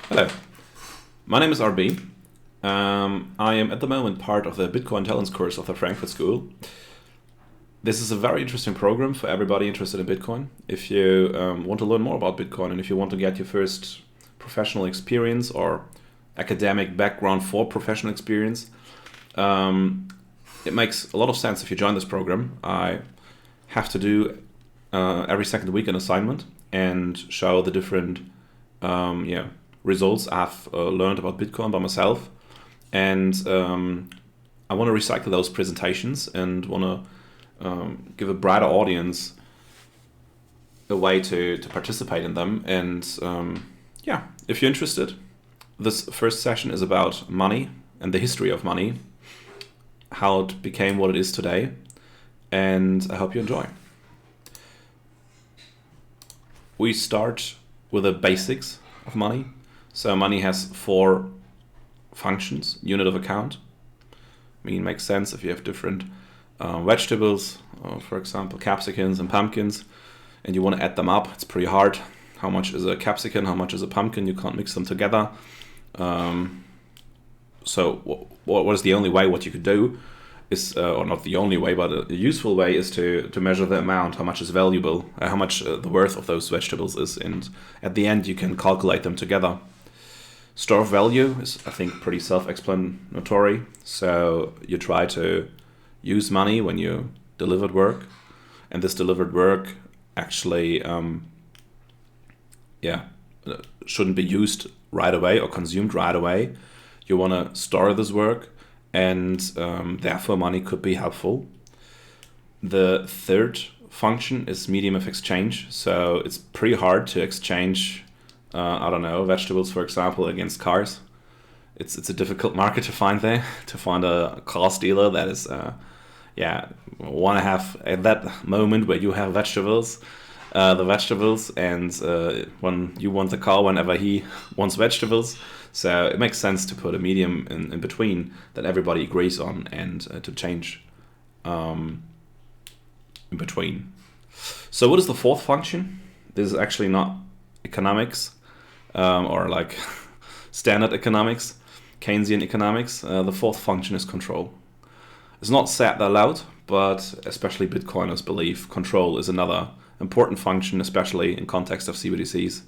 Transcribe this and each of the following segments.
Hello, my name is RB. I am at the moment part of the Bitcoin Talents course of the Frankfurt School. This is a very interesting program for everybody interested in Bitcoin. If you want to learn more about Bitcoin and if you want to get your first professional experience or academic background for professional experience, it makes a lot of sense if you join this program. I have to do every second week an assignment and show the different results I've learned about Bitcoin by myself. And I want to recycle those presentations and want to give a broader audience a way to participate in them. And if you're interested, this first session is about money and the history of money, how it became what it is today, and I hope you enjoy. We start with the basics of money. So money has 4 functions. Unit of account. I mean, it makes sense if you have different vegetables, for example, capsicums and pumpkins, and you want to add them up. It's pretty hard. How much is a capsicum? How much is a pumpkin? You can't mix them together. So what is the only way? What you could do is, or not the only way, but a useful way is to measure the amount, how much is valuable, how much the worth of those vegetables is, and at the end you can calculate them together. Store of value is, I think, pretty self-explanatory. So you try to use money when you delivered work, and this delivered work actually shouldn't be used right away or consumed right away. You want to store this work, and therefore money could be helpful. The third function is medium of exchange. So it's pretty hard to exchange vegetables, for example, against cars. It's a difficult market to find there, to find a car dealer that is, want to have at that moment where you have vegetables, and when you want the car whenever he wants vegetables. So it makes sense to put a medium in between that everybody agrees on, and to change in between. So what is the fourth function? This is actually not economics, or like standard economics, Keynesian economics. The fourth function is control. It's not said that loud, but especially Bitcoiners believe control is another important function, especially in context of CBDCs,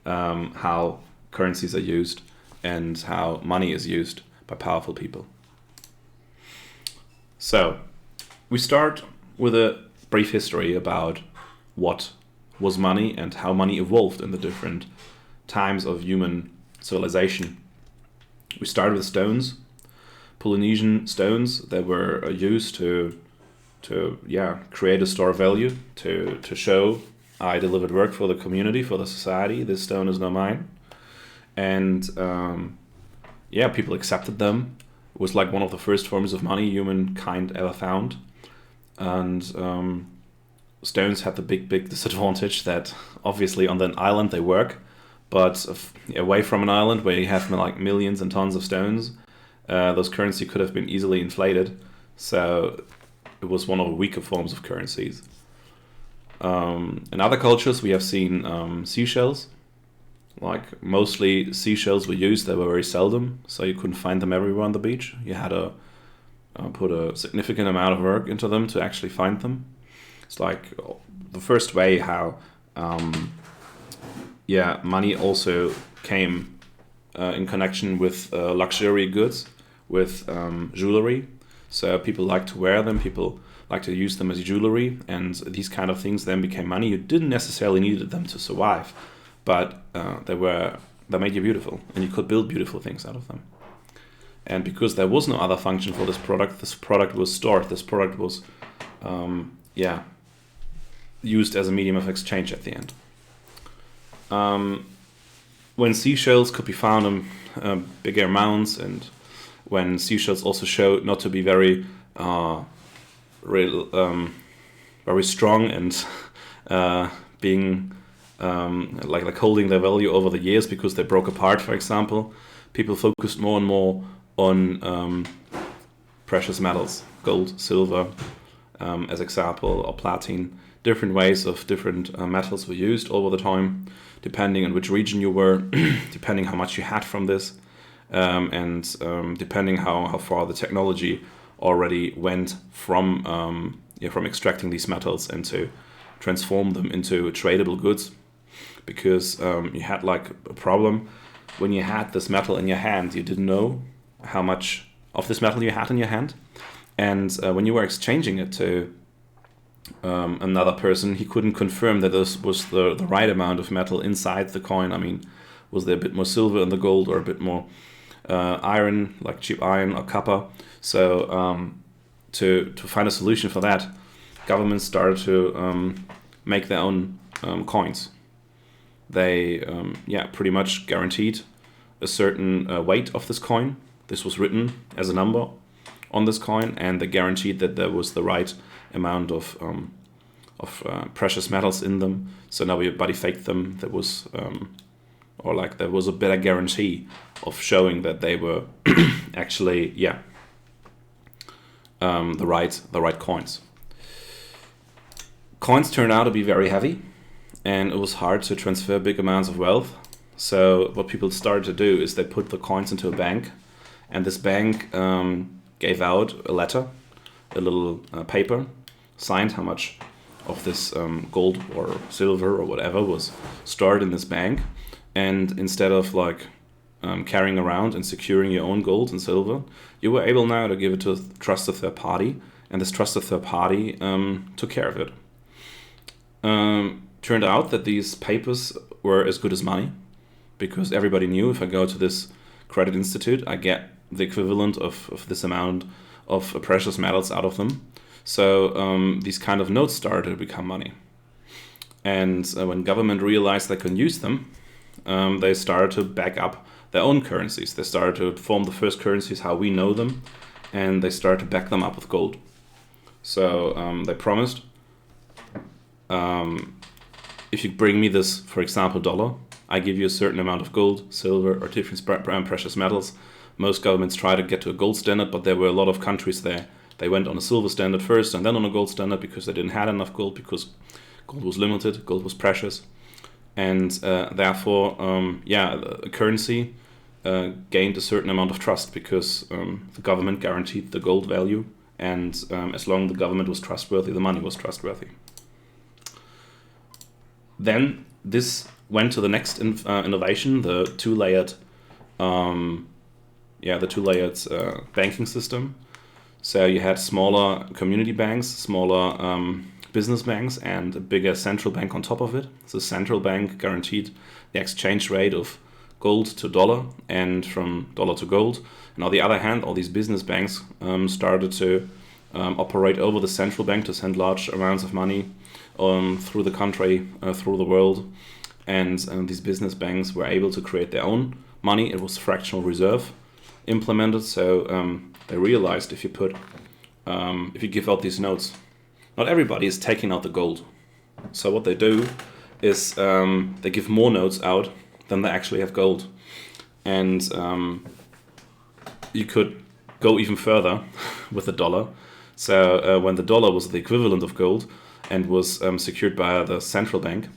how currencies are used and how money is used by powerful people. So we start with a brief history about what was money and how money evolved in the different times of human civilization. We started with stones, Polynesian stones that were used to create a store of value, to show I delivered work for the community, for the society. This stone is now mine, and people accepted them. It was like one of the first forms of money humankind ever found, and stones had the big disadvantage that obviously on an island they work, but away from an island where you have like millions and tons of stones, those currency could have been easily inflated. So it was one of the weaker forms of currencies. In other cultures we have seen seashells. Like mostly seashells were used, they were very seldom, so you couldn't find them everywhere on the beach. You had to put a significant amount of work into them to actually find them. It's like the first way how money also came in connection with luxury goods, with jewelry. So people like to wear them, people like to use them as jewelry, and these kind of things then became money. You didn't necessarily need them to survive, but they made you beautiful, and you could build beautiful things out of them. And because there was no other function for this product was stored. This product was used as a medium of exchange at the end. When seashells could be found in bigger amounts, and when seashells also showed not to be very strong and being like holding their value over the years because they broke apart, for example, people focused more and more on precious metals, gold, silver, as example, or platinum. Different ways of different metals were used over the time depending on which region you were, depending how much you had from this, and depending how far the technology already went from extracting these metals and to transform them into tradable goods. Because you had like a problem when you had this metal in your hand, you didn't know how much of this metal you had in your hand, and when you were exchanging it to another person, he couldn't confirm that this was the right amount of metal inside the coin. I mean, was there a bit more silver in the gold or a bit more iron, like cheap iron or copper? So to find a solution for that, governments started to make their own coins. They pretty much guaranteed a certain weight of this coin. This was written as a number on this coin, and they guaranteed that there was the right amount of precious metals in them. So nobody faked them. There was there was a better guarantee of showing that they were actually the right coins. Coins turned out to be very heavy, and it was hard to transfer big amounts of wealth. So what people started to do is they put the coins into a bank, and this bank gave out a letter, a little paper, signed how much of this gold or silver or whatever was stored in this bank. And instead of carrying around and securing your own gold and silver, you were able now to give it to a trusted third party, and this trusted third party took care of it. Turned out that these papers were as good as money, because everybody knew if I go to this credit institute, I get the equivalent of this amount of precious metals out of them. So these kind of notes started to become money. And when government realized they could use them, they started to back up their own currencies. They started to form the first currencies how we know them, and they started to back them up with gold. So they promised, if you bring me this, for example, dollar, I give you a certain amount of gold, silver, or different precious metals. Most governments try to get to a gold standard, but there were a lot of countries there. They went on a silver standard first and then on a gold standard because they didn't have enough gold, because gold was limited, gold was precious. And therefore, the currency gained a certain amount of trust because the government guaranteed the gold value, and as long as the government was trustworthy, the money was trustworthy. Then this went to the next innovation, the two-layered banking system. So you had smaller community banks, smaller business banks, and a bigger central bank on top of it. So the central bank guaranteed the exchange rate of gold to dollar and from dollar to gold. And on the other hand, all these business banks started to operate over the central bank to send large amounts of money through the country, through the world. And these business banks were able to create their own money. It was fractional reserve implemented. So they realized if you give out these notes, not everybody is taking out the gold. So what they do is they give more notes out than they actually have gold. And you could go even further with the dollar. So when the dollar was the equivalent of gold and was secured by the central bank,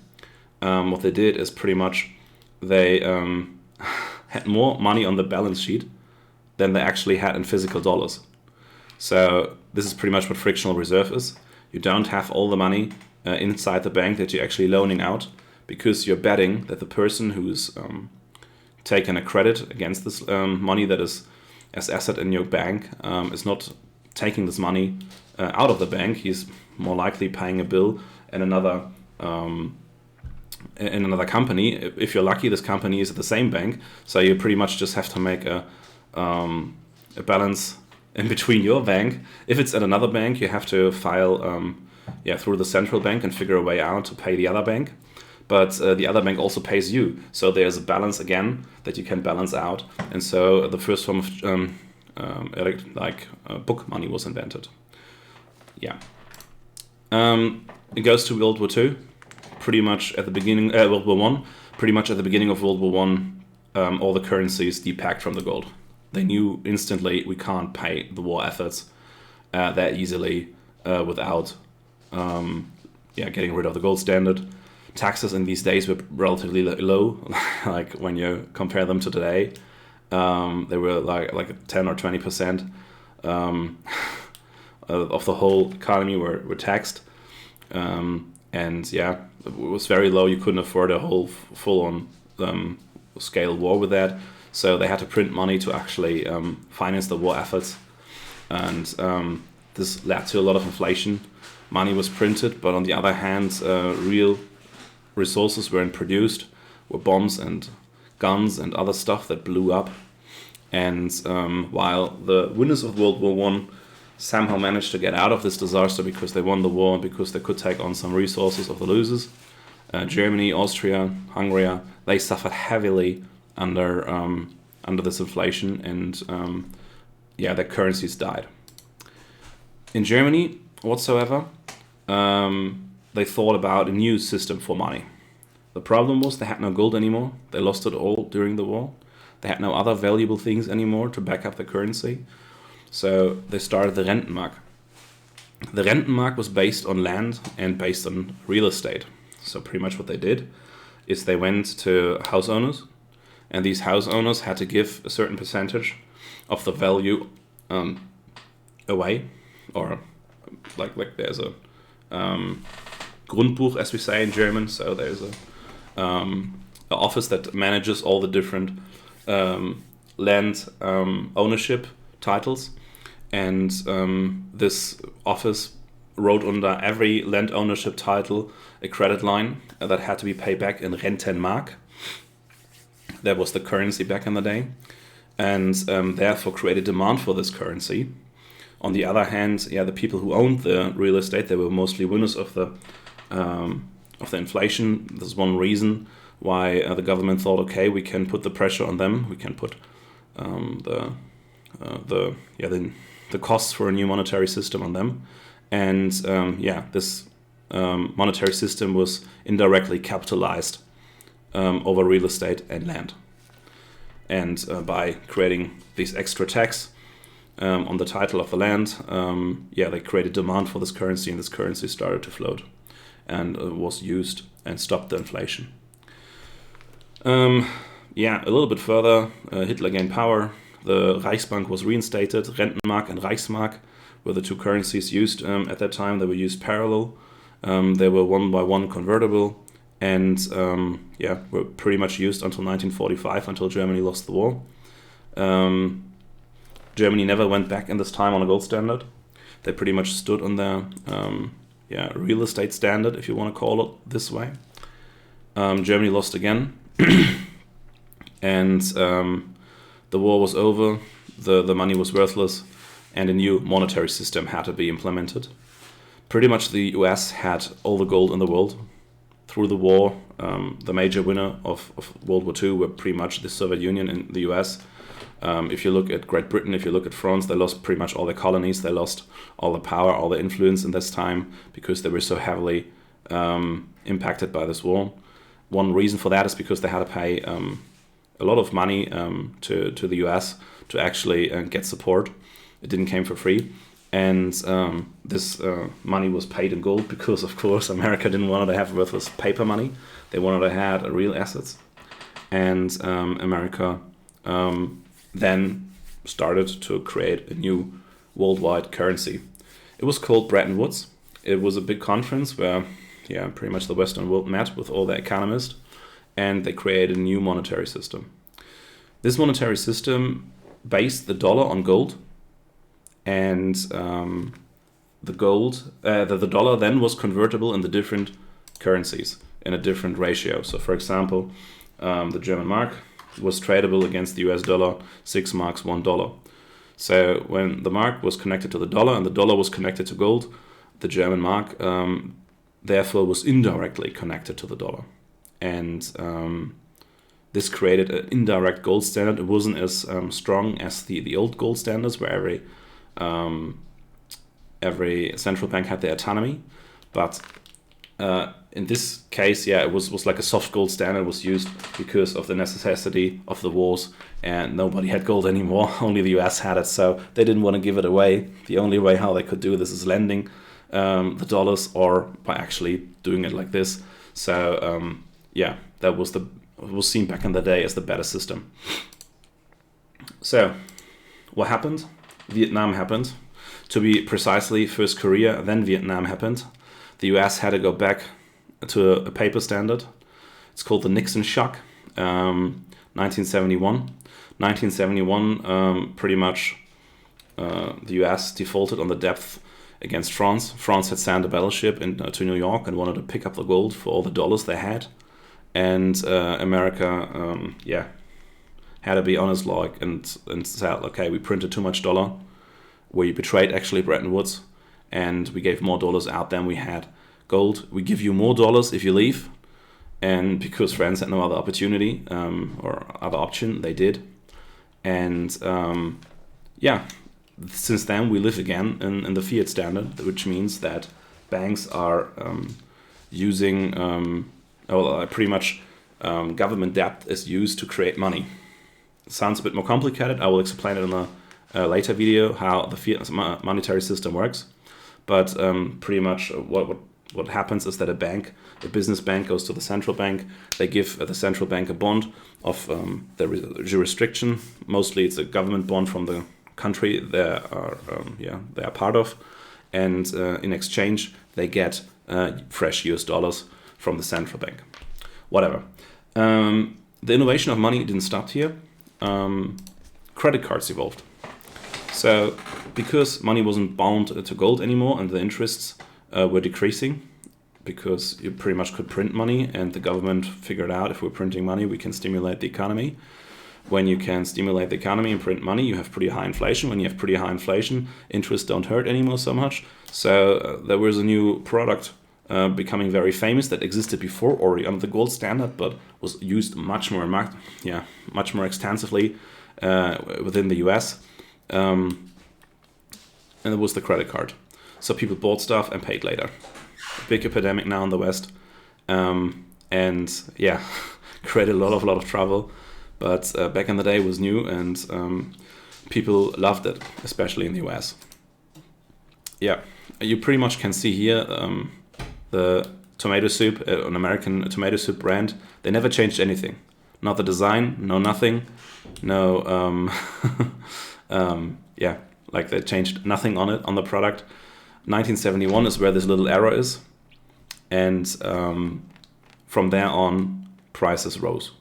what they did is pretty much they had more money on the balance sheet than they actually had in physical dollars. So this is pretty much what fractional reserve is. You don't have all the money inside the bank that you're actually loaning out, because you're betting that the person who's taken a credit against this money that is as asset in your bank is not taking this money out of the bank. He's more likely paying a bill in another company. If you're lucky, this company is at the same bank, so you pretty much just have to make a balance in between your bank. If it's at another bank, you have to file through the central bank and figure a way out to pay the other bank. But the other bank also pays you, so there's a balance again that you can balance out. And so the first form of book money was invented. It goes to World War II. Pretty much at the beginning, World War One. Pretty much at the beginning of World War One, all the currencies depacked from the gold. They knew instantly we can't pay the war efforts that easily without getting rid of the gold standard. taxes in these days were relatively low, like when you compare them to today. They were like 10 or 20% of the whole economy were taxed. And yeah, it was very low. You couldn't afford a whole full-on scale war with that. So they had to print money to actually finance the war efforts. And this led to a lot of inflation. Money was printed, but on the other hand, real resources weren't produced, were bombs and guns and other stuff that blew up. And while the winners of World War I somehow managed to get out of this disaster because they won the war and because they could take on some resources of the losers, Germany, Austria, Hungary, they suffered heavily under this inflation, and their currencies died. In Germany, whatsoever, they thought about a new system for money. The problem was they had no gold anymore. They lost it all during the war. They had no other valuable things anymore to back up the currency. So they started the Rentenmark. The Rentenmark was based on land and based on real estate. So pretty much what they did is they went to house owners, and these house owners had to give a certain percentage of the value away, or like there's a Grundbuch, as we say in German. So there's an office that manages all the different land ownership titles, and this office wrote under every land ownership title a credit line that had to be paid back in Rentenmark. That was the currency back in the day, and therefore created demand for this currency. On the other hand, the people who owned the real estate, they were mostly winners of the inflation. This is one reason why the government thought, okay, we can put the pressure on them. We can put the costs for a new monetary system on them, and this monetary system was indirectly capitalized over real estate and land, and by creating this extra tax on the title of the land, they created demand for this currency, and this currency started to float and was used and stopped the inflation. A little bit further, Hitler gained power. The Reichsbank was reinstated. Rentenmark and Reichsmark were the two currencies used at that time. They were used parallel. They were one by one convertible, and were pretty much used until 1945, until Germany lost the war. Germany never went back in this time on a gold standard. They pretty much stood on their real estate standard, if you want to call it this way. Germany lost again, and the war was over, the money was worthless, and a new monetary system had to be implemented. Pretty much the US had all the gold in the world. Through the war, the major winner of World War II were pretty much the Soviet Union and the US. If you look at Great Britain, if you look at France, they lost pretty much all their colonies. They lost all the power, all the influence in this time because they were so heavily impacted by this war. One reason for that is because they had to pay a lot of money to the US to actually get support. It didn't come for free. And this money was paid in gold because, of course, America didn't want to have worthless paper money. They wanted to have real assets. And America then started to create a new worldwide currency. It was called Bretton Woods. It was a big conference where pretty much the Western world met with all the economists, and they created a new monetary system. This monetary system based the dollar on gold, and the dollar then was convertible in the different currencies in a different ratio. So, for example, the German mark was tradable against the US dollar, 6 marks, $1. So when the mark was connected to the dollar and the dollar was connected to gold, the German mark therefore was indirectly connected to the dollar. And this created an indirect gold standard. It wasn't as strong as the old gold standards where every central bank had their autonomy. But in this case, it was like a soft gold standard was used because of the necessity of the wars, and nobody had gold anymore. Only the US had it, so they didn't want to give it away. The only way how they could do this is lending the dollars or by actually doing it like this. So yeah, that was seen back in the day as the better system. So what happened? Vietnam happened. To be precisely, first Korea, then Vietnam happened. The US had to go back to a paper standard. It's called the Nixon shock, 1971. 1971, pretty much the US defaulted on the debt against France. France had sent a battleship to New York and wanted to pick up the gold for all the dollars they had. And America, had to be honest, like, and said, okay, we printed too much dollar. We betrayed actually Bretton Woods, and we gave more dollars out than we had gold. We give you more dollars if you leave. And because France had no other opportunity or other option, they did. And since then we live again in the fiat standard, which means that banks are using, pretty much government debt is used to create money. It sounds a bit more complicated. I will explain it in a later video how the fiat monetary system works. But pretty much what happens is that a business bank goes to the central bank. They give the central bank a bond of the jurisdiction. Mostly it's a government bond from the country they are part of. And in exchange, they get fresh US dollars from the central bank. Whatever. The innovation of money didn't stop here. Credit cards evolved. So because money wasn't bound to gold anymore and the interests were decreasing, because you pretty much could print money, and the government figured out if we're printing money, we can stimulate the economy. When you can stimulate the economy and print money, you have pretty high inflation. When you have pretty high inflation, interests don't hurt anymore so much. So there was a new product becoming very famous that existed before already under the gold standard, but was used much more extensively within the US. And it was the credit card. So people bought stuff and paid later. Big epidemic now in the West, and created a lot of trouble. But back in the day it was new, and people loved it, especially in the US. Yeah, you pretty much can see here the tomato soup, an American tomato soup brand. They never changed anything. Not the design, no nothing, no. Like they changed nothing on it, on the product. 1971 is where this little error is, and from there on, prices rose,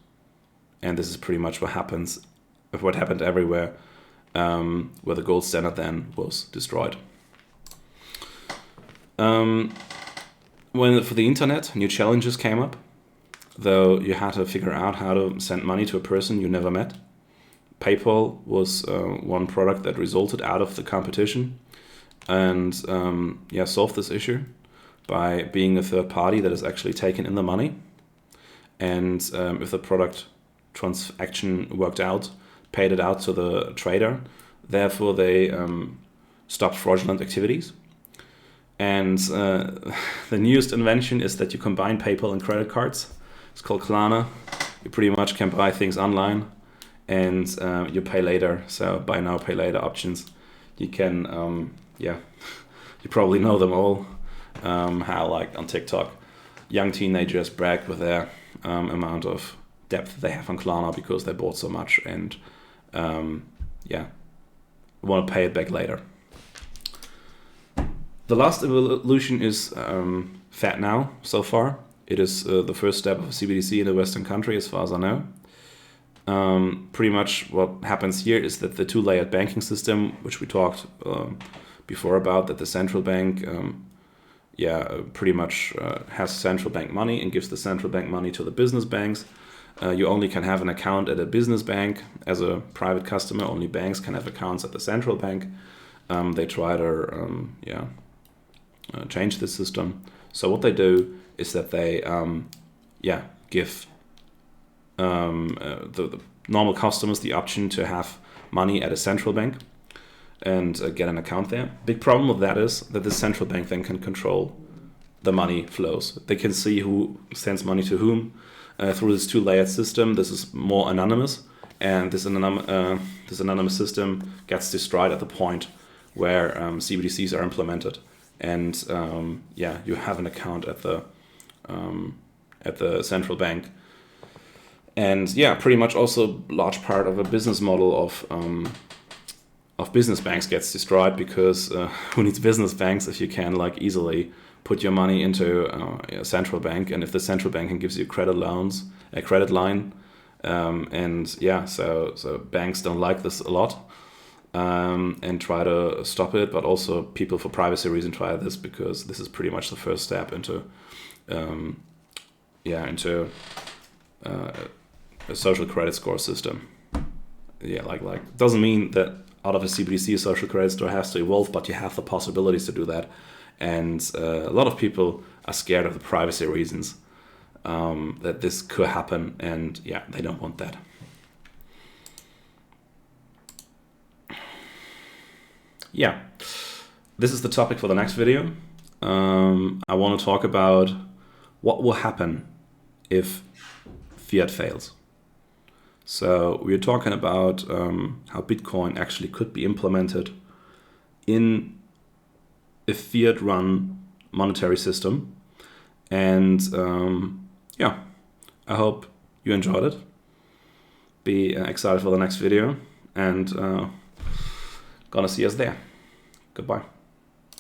and this is pretty much what happened everywhere, where the gold standard then was destroyed. When for the internet, new challenges came up, though you had to figure out how to send money to a person you never met. PayPal was one product that resulted out of the competition, and solved this issue by being a third party that is actually taking in the money. And if the product transaction worked out, paid it out to the trader. Therefore, they stopped fraudulent activities. And the newest invention is that you combine PayPal and credit cards. It's called Klarna. You pretty much can buy things online, and you pay later. So buy now, pay later options. You can, you probably know them all. How like on TikTok, young teenagers brag with their amount of depth they have on Klarna because they bought so much, and want to pay it back later. The last evolution is FatNow so far. It is the first step of CBDC in a Western country, as far as I know. Pretty much what happens here is that the two-layered banking system, which we talked before about, that the central bank pretty much has central bank money and gives the central bank money to the business banks. You only can have an account at a business bank. As a private customer, only banks can have accounts at the central bank. They try to change the system. So what they do is that they give the normal customers the option to have money at a central bank and get an account there. Big problem with that is that the central bank then can control the money flows. They can see who sends money to whom through this two-layered system. This is more anonymous, and this anonymous system gets destroyed at the point where CBDCs are implemented. And you have an account at the at the central bank. And yeah, pretty much also large part of a business model of business banks gets destroyed, because who needs business banks if you can like easily put your money into a central bank, and if the central bank gives you credit line, and yeah, so banks don't like this a lot, and try to stop it, but also people for privacy reason try this, because this is pretty much the first step into a social credit score system. Yeah, like doesn't mean that out of a CBDC a social credit score has to evolve, but you have the possibilities to do that. And a lot of people are scared of the privacy reasons that this could happen, and yeah, they don't want that. Yeah, this is the topic for the next video. I want to talk about what will happen if fiat fails. So we're talking about how Bitcoin actually could be implemented in a fiat-run monetary system. And yeah, I hope you enjoyed it. Be excited for the next video, and gonna see us there. Goodbye.